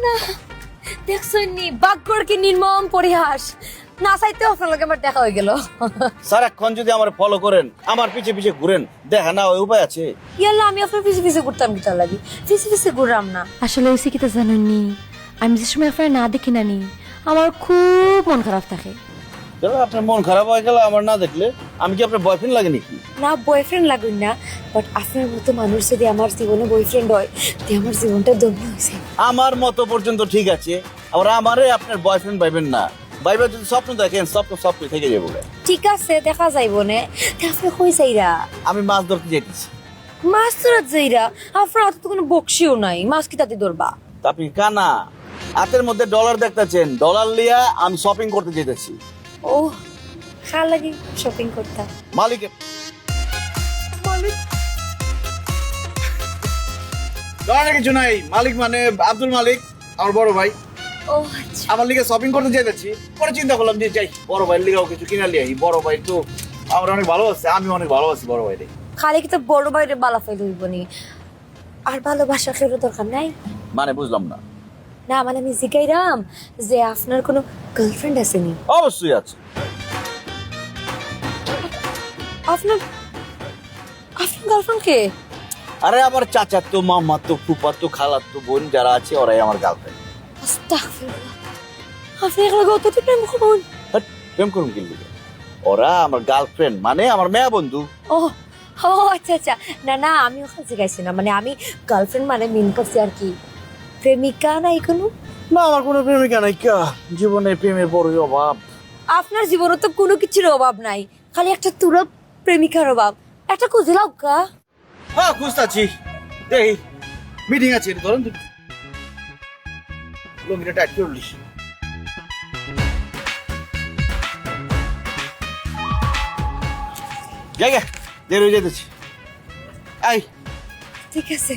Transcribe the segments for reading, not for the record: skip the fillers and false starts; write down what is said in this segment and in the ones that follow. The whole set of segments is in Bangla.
না দেখছনি বাক্যর কি নির্মম পরিহাস না চাইতেও আপনার লগে আমার দেখা হয়ে গেল স্যার এখন যদি আমার ফলো করেন আমার পিছে পিছে ঘুরেন দেখা না ওই উপায় আছে ইয়াল্লা আমি আপনার পিছে পিছে ঘুরতাম কি তার লাগি পিছে পিছে ঘুরলাম না আসলে ওই কি তা জানেননি আমি যে সময় আপনার না দেখি নানি আমার খুব মন খারাপ থাকে আপনার মন খারাপ হয়ে গেল আমার না দেখলে আমি কি আপনার বয়ফ্রেন্ড লাগে নাকি না বয়ফ্রেন্ড লাগুন না বাট আপনার মতো মানুষ যদি আমার জীবনে বয়ফ্রেন্ড হয় তে আমার জীবনটা ধন্য হয়েছে আমার মতো পর্যন্ত ঠিক আছে আবার আমারে আপনার বয়ফ্রেন্ড পাইবেন না বাইরে যদি স্বপ্ন দেখেন স্বপ্ন স্বপ্ন থেকে যাবো ঠিক আছে দেখা যাইব না আপনি কই যাইরা আমি মাছ ধরতে যেতেছি মাছ ধরার যাইরা আপনার হাতে তো কোনো বকশিও নাই মাছ কি তাতে ধরবা তা আপনি কানা হাতের মধ্যে ডলার দেখতেছেন ডলার লিয়া আমি শপিং করতে যেতেছি ও খা লাগি শপিং করতাম মালিকের মালিক ডলার কিছু নাই মালিক মানে আব্দুল মালিক আমার বড় ভাই ও আচ্ছা আমার লিগে শপিং করতে যেতেছি পরে চিন্তা করলাম যে যাই বড় ভাইয়ের লিগেও কিছু কিনা লিয়াই বড় ভাই তো আমার অনেক ভালোবাসে আমি অনেক ভালোবাসি বড় ভাইরে খালি কি তো বড় বাইরে বালা ফেলে হইব নি আর ভালোবাসা খেলে দরকার নাই মানে বুঝলাম না না মানে আমি জিগাইরাম যে আপনার কোনো গার্লফ্রেন্ড আছে নি অবশ্যই আছে আপনার আপনার গার্লফ্রেন্ড কে আরে আমার চাচা তো মামা তো ফুপা তো খালা তো বোন যারা আছে ওরাই আমার গার্লফ্রেন্ড আস্তাগফিরুল্লাহ আপনি এগুলো কতটি প্রেম করুন প্রেম করুন কি লিগে? ওরা আমার গার্লফ্রেন্ড মানে আমার মেয়া বন্ধু ও ও আচ্ছা আচ্ছা না না আমি ওখানে জিগাইছি না মানে আমি গার্লফ্রেন্ড মানে মিন করছি আর কি প্রেমিকা নাই কোনো না আমার কোনো প্রেমিকা নাই কা জীবনে প্রেমের বড়ই অভাব আপনার জীবনে তো কোনো কিছুর অভাব নাই খালি একটা তুরা প্রেমিকার অভাব একটা খুঁজে লাও কা হ্যাঁ খুঁজতাছি দেখি মিটিং আছে ধরেন লঙ্গিটা টাইট করলিস জায়গা দেরি হয়ে যেতেছি আই ঠিক আছে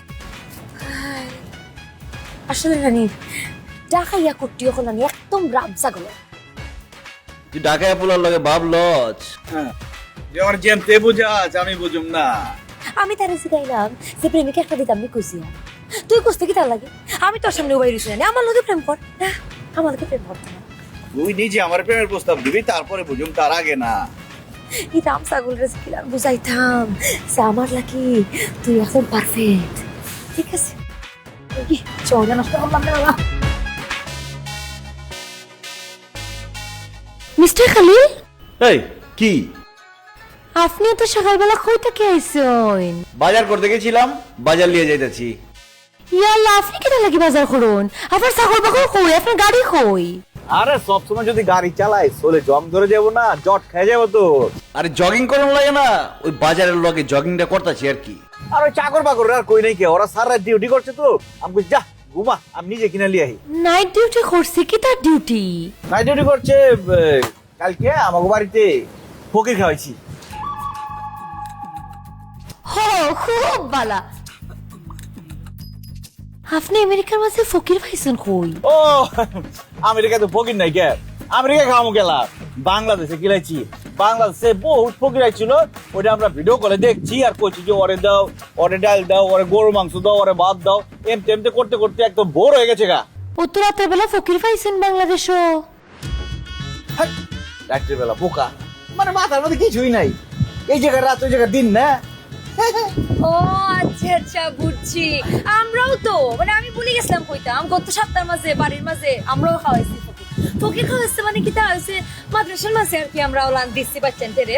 আসলে নানি ডাকাইয়া করতে এখন নানি একদম রাবজা গেল তুই ঢাকায় পোলার লগে ভাব লজ হ্যাঁ যে আমার জেমতে বুঝাছ আমি বুঝুম না আমি তারে শিখাইলাম যে প্রেমিকা একটা দিতাম আমি খুশি তুই খুঁজতে কি তার লাগে আমি তোর সামনে উবাই রয়েছি না আমার লোকে প্রেম কর না আমার লোকে প্রেম করতে না তুই নিজে আমার প্রেমের প্রস্তাব দিবি তারপরে বুঝুম তার আগে না এই রাম ছাগল রেসিপি আর বুঝাইতাম যে আমার লাগি তুই এখন পারফেক্ট ঠিক আছে চল নষ্ট করলাম না মিস্টার খালিল এই কি আপনি তো সকালবেলা কই থেকে আইছেন বাজার করতে গেছিলাম বাজার নিয়ে যাইতেছি ইয়াল্লা আপনি কেন লাগি বাজার করুন আপনার ছাগল বাকর কই আপনার গাড়ি কই আরে সব সময় যদি গাড়ি চালাই চলে জং ধরে যাব না জট খেয়ে যাবো তো আরে জগিং করার লাগে না ওই বাজারের লগে জগিংটা করতেছি আর কি আর ওই চাকর বাকর আর কই নাই কে ওরা সারা ডিউটি করছে তো আমি যা ঘুমা আমি নিজে কিনে লিয়ে আহি নাইট ডিউটি করছে কি তার ডিউটি নাইট ডিউটি করছে কালকে আমাকে বাড়িতে ফকির খাওয়াইছি হো খুব বালা আপনি আমেরিকার মাঝে ফকির পাইছেন কই ও আমেরিকা তো ফকির নাই কে আমেরিকা খাওয়ামো গেলা বাংলাদেশে কিলাইছি বাংলাদেশে বহুত ফকির আইছিল ওটা আমরা ভিডিও করে দেখছি আর কইছি যে ওরে দাও ওরে ডাল দাও ওরে গরু মাংস দাও ওরে ভাত দাও এমতে এমতে করতে করতে একদম বোর হয়ে গেছে গা উত্তর রাতের বেলা ফকির পাইছেন বাংলাদেশও রাত্রি বেলা বোকা মানে মাথার মধ্যে কিছুই নাই এই জায়গায় রাত ওই জায়গায় দিন না ও আচ্ছা আচ্ছা বুঝছি আমরাও তো মানে আমি ভুলে গেছিলাম কইতাম গত সপ্তাহের মাঝে বাড়ির মাঝে আমরাও খাওয়াইছি ফকির খাওয়াইছে মানে কি তা হয়েছে মাদ্রাসার মাঝে আর কি আমরা ওলান দিচ্ছি বাচ্চান টেরে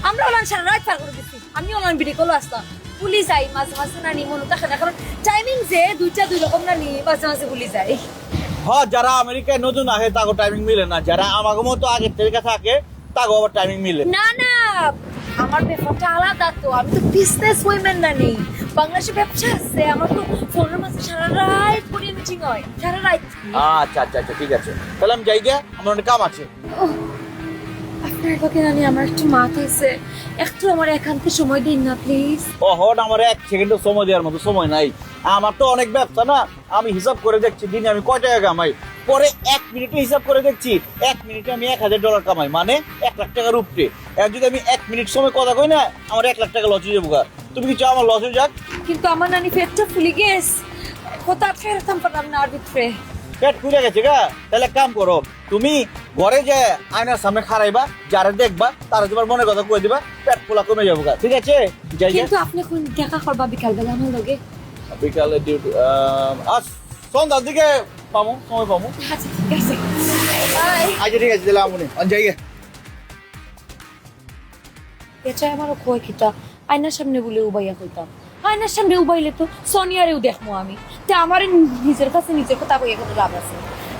আমরা ওলান সারা রাত পার করে দিচ্ছি আমি ওলান বিড়ি করলো আসতাম ভুলি যাই মাঝে মাঝে না নি মনে থাকে না কারণ টাইমিং যে দুই রকম না নি মাঝে মাঝে ভুলি যাই হ্যাঁ যারা আমেরিকায় নতুন আসে তাকে টাইমিং মিলে না যারা আমাকে মতো আগের থেকে থাকে তাকে আবার টাইমিং মিলে না না আমার ব্যাপারটা আলাদা তো আমি তো বিজনেস উইমেন না নেই বাংলাদেশে ব্যবসা আছে আমার তো ফোনের মাঝে সারা রাত পরে মিটিং হয় সারা রাত আচ্ছা আচ্ছা আচ্ছা ঠিক আছে তাহলে আমি যাই গে আমার অনেক কাম আছে আপনার বাকি নানি আমার একটু মাথা আছে একটু আমার একান্তে সময় দিন না প্লিজ ও হট আমার এক সেকেন্ডও সময় দেওয়ার মতো সময় নাই আমার তো অনেক ব্যবসা না আমি হিসাব করে দেখছি দিনে আমি কয় টাকা কামাই পরে 1 মিনিটে হিসাব করে দেখছি 1 মিনিটে আমি $1000 কামাই মানে 1 লাখ টাকার উপরে আর যদি আমি 1 মিনিট সময় কথা কই না আমার 1 লাখ টাকা লস হয়ে যাবো তুমি কি চাও আমার লস হয়ে যাক কিন্তু আমার নানি পেটটা ফুলে গেছে কথা ফেরতাম পারলাম না আর ভিতরে পেট খুলে গেছে গা, তাহলে এক কাম করো, তুমি ঘরে যে আয়নার সামনে খারাইবা, যারা দেখবা তারা তোমার মনের কথা কয়ে দিবা, পেট ফোলা কমে যাবো গা, ঠিক আছে? যাই যাই। কিন্তু আপনি এখন দেখা করবা বিকালবেলা আমার লগে। বিকালে ডিউটি আজ সন্ধ্যার দিকে পাবো, সময় পাবো। আচ্ছা ঠিক আছে, বাই। আচ্ছা ঠিক আছে, তাহলে আমনি যাই গে। এটা আমারও কয় কিতা আয়নার সামনে বলে উবাইয়া কইতাম, আয়নার সামনে উবাইলে তো সোনিয়ারেও দেখবো আমি, তে আমার নিজের কাছে নিজের কথা কইয়া কোনো লাভ আছে?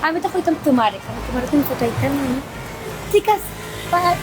আমি তো কইতাম তোমার এখানে, তোমার তুমি কোথায় ঠিক আছে, বাই।